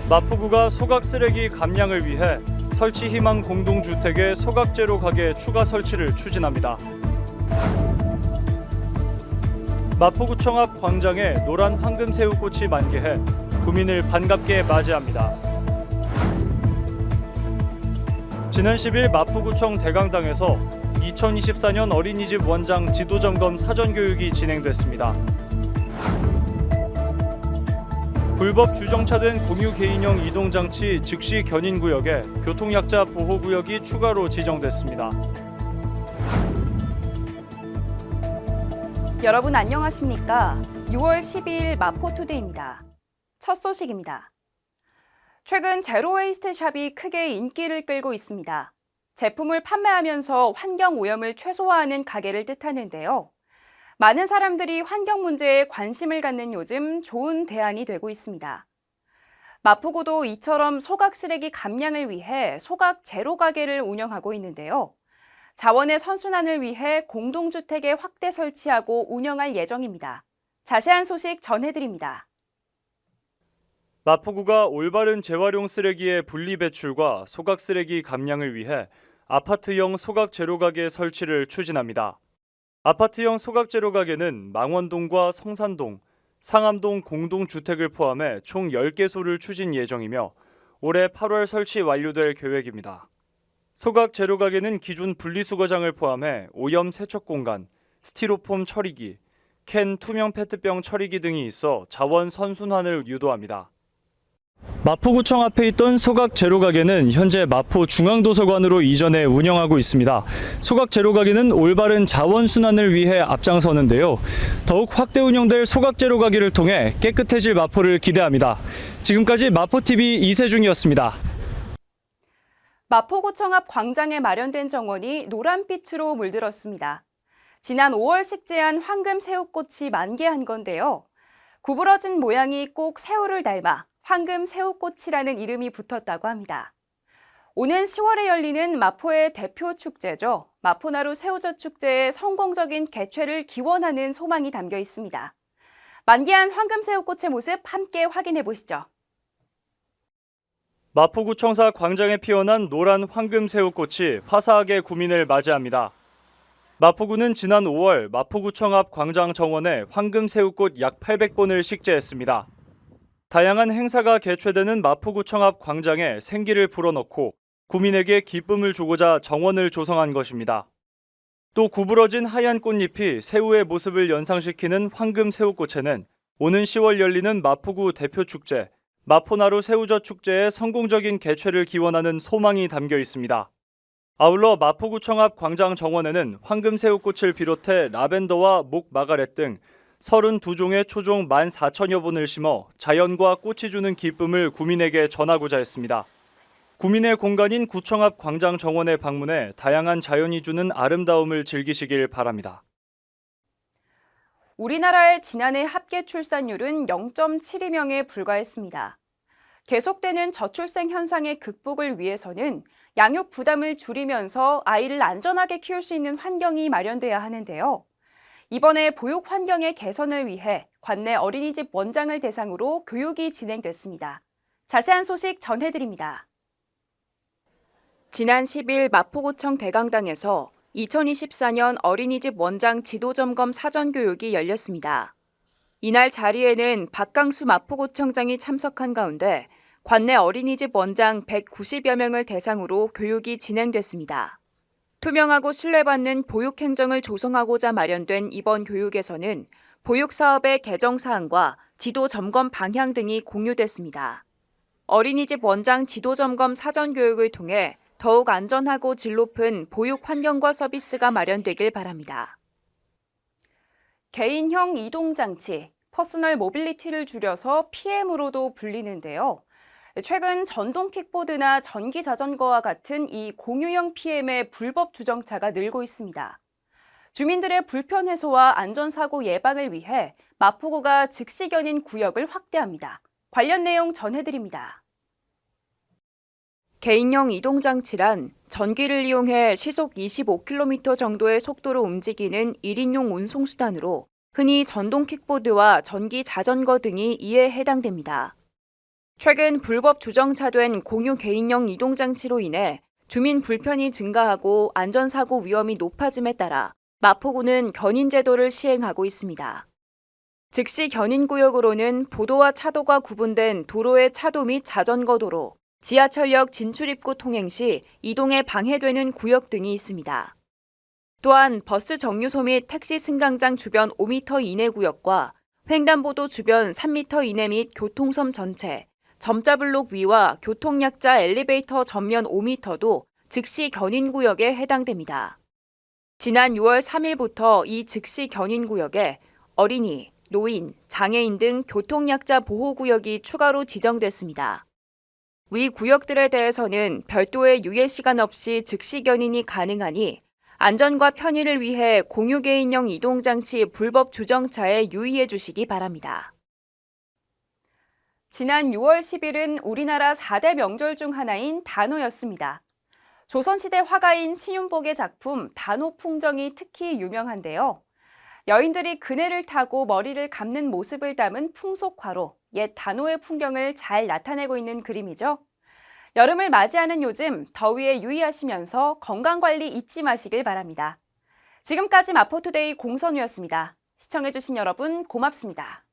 마포구가 소각 쓰레기 감량을 위해 설치 희망 공동주택의 소각제로 가게 추가 설치를 추진합니다. 마포구청 앞 광장에 노란 황금새우꽃이 만개해 구민을 반갑게 맞이합니다. 지난 10일 마포구청 대강당에서 2024년 어린이집 원장 지도점검 사전교육이 진행됐습니다. 불법 주정차된 공유 개인형 이동장치 즉시 견인구역에 교통약자 보호구역이 추가로 지정됐습니다. 여러분 안녕하십니까? 6월 12일 마포투데이입니다. 첫 소식입니다. 최근 제로웨이스트 샵이 크게 인기를 끌고 있습니다. 제품을 판매하면서 환경오염을 최소화하는 가게를 뜻하는데요. 많은 사람들이 환경 문제에 관심을 갖는 요즘 좋은 대안이 되고 있습니다. 마포구도 이처럼 소각 쓰레기 감량을 위해 소각 제로 가게를 운영하고 있는데요. 자원의 선순환을 위해 공동주택에 확대 설치하고 운영할 예정입니다. 자세한 소식 전해드립니다. 마포구가 올바른 재활용 쓰레기의 분리 배출과 소각 쓰레기 감량을 위해 아파트형 소각 제로 가게 설치를 추진합니다. 아파트형 소각 제로 가게는 망원동과 성산동, 상암동 공동주택을 포함해 총 10개소를 추진 예정이며 올해 8월 설치 완료될 계획입니다. 소각 제로 가게는 기존 분리수거장을 포함해 오염 세척 공간, 스티로폼 처리기, 캔 투명 페트병 처리기 등이 있어 자원 선순환을 유도합니다. 마포구청 앞에 있던 소각 제로 가게는 현재 마포 중앙도서관으로 이전해 운영하고 있습니다. 소각 제로 가게는 올바른 자원 순환을 위해 앞장서는데요. 더욱 확대 운영될 소각 제로 가게를 통해 깨끗해질 마포를 기대합니다. 지금까지 마포TV 이세중이었습니다. 마포구청 앞 광장에 마련된 정원이 노란빛으로 물들었습니다. 지난 5월 식재한 황금새우꽃이 만개한 건데요. 구부러진 모양이 꼭 새우를 닮아 황금새우꽃이라는 이름이 붙었다고 합니다. 오는 10월에 열리는 마포의 대표 축제죠. 마포나루 새우젓 축제의 성공적인 개최를 기원하는 소망이 담겨 있습니다. 만개한 황금새우꽃의 모습 함께 확인해 보시죠. 마포구청사 광장에 피어난 노란 황금새우꽃이 화사하게 구민을 맞이합니다. 마포구는 지난 5월 마포구청 앞 광장 정원에 황금새우꽃 약 800본을 식재했습니다. 다양한 행사가 개최되는 마포구청 앞 광장에 생기를 불어넣고 구민에게 기쁨을 주고자 정원을 조성한 것입니다. 또 구부러진 하얀 꽃잎이 새우의 모습을 연상시키는 황금새우꽃에는 오는 10월 열리는 마포구 대표축제, 마포나루 새우젓 축제의 성공적인 개최를 기원하는 소망이 담겨 있습니다. 아울러 마포구청 앞 광장 정원에는 황금새우꽃을 비롯해 라벤더와 목 마가렛 등 32종의 초종 14,000여 본을 심어 자연과 꽃이 주는 기쁨을 구민에게 전하고자 했습니다. 구민의 공간인 구청 앞 광장 정원에 방문해 다양한 자연이 주는 아름다움을 즐기시길 바랍니다. 우리나라의 지난해 합계 출산율은 0.72명에 불과했습니다. 계속되는 저출생 현상의 극복을 위해서는 양육 부담을 줄이면서 아이를 안전하게 키울 수 있는 환경이 마련돼야 하는데요. 이번에 보육 환경의 개선을 위해 관내 어린이집 원장을 대상으로 교육이 진행됐습니다. 자세한 소식 전해드립니다. 지난 10일 마포구청 대강당에서 2024년 어린이집 원장 지도점검 사전교육이 열렸습니다. 이날 자리에는 박강수 마포구청장이 참석한 가운데 관내 어린이집 원장 190여 명을 대상으로 교육이 진행됐습니다. 투명하고 신뢰받는 보육 행정을 조성하고자 마련된 이번 교육에서는 보육 사업의 개정 사항과 지도 점검 방향 등이 공유됐습니다. 어린이집 원장 지도 점검 사전 교육을 통해 더욱 안전하고 질 높은 보육 환경과 서비스가 마련되길 바랍니다. 개인형 이동장치, 퍼스널 모빌리티를 줄여서 PM으로도 불리는데요. 최근 전동 킥보드나 전기 자전거와 같은 이 공유형 PM의 불법 주정차가 늘고 있습니다. 주민들의 불편 해소와 안전사고 예방을 위해 마포구가 즉시 견인 구역을 확대합니다. 관련 내용 전해드립니다. 개인형 이동장치란 전기를 이용해 시속 25km 정도의 속도로 움직이는 1인용 운송수단으로 흔히 전동 킥보드와 전기 자전거 등이 이에 해당됩니다. 최근 불법 주정차된 공유 개인용 이동장치로 인해 주민 불편이 증가하고 안전사고 위험이 높아짐에 따라 마포구는 견인제도를 시행하고 있습니다. 즉시 견인구역으로는 보도와 차도가 구분된 도로의 차도 및 자전거 도로, 지하철역 진출입구 통행 시 이동에 방해되는 구역 등이 있습니다. 또한 버스 정류소 및 택시 승강장 주변 5m 이내 구역과 횡단보도 주변 3m 이내 및 교통섬 전체, 점자블록 위와 교통약자 엘리베이터 전면 5m도 즉시 견인구역에 해당됩니다. 지난 6월 3일부터 이 즉시 견인구역에 어린이, 노인, 장애인 등 교통약자 보호구역이 추가로 지정됐습니다. 위 구역들에 대해서는 별도의 유예 시간 없이 즉시 견인이 가능하니 안전과 편의를 위해 공유 개인용 이동장치 불법 주정차에 유의해 주시기 바랍니다. 지난 6월 10일은 우리나라 4대 명절 중 하나인 단오였습니다. 조선시대 화가인 신윤복의 작품 단오풍정이 특히 유명한데요. 여인들이 그네를 타고 머리를 감는 모습을 담은 풍속화로 옛 단오의 풍경을 잘 나타내고 있는 그림이죠. 여름을 맞이하는 요즘 더위에 유의하시면서 건강관리 잊지 마시길 바랍니다. 지금까지 마포투데이 공선우였습니다. 시청해주신 여러분 고맙습니다.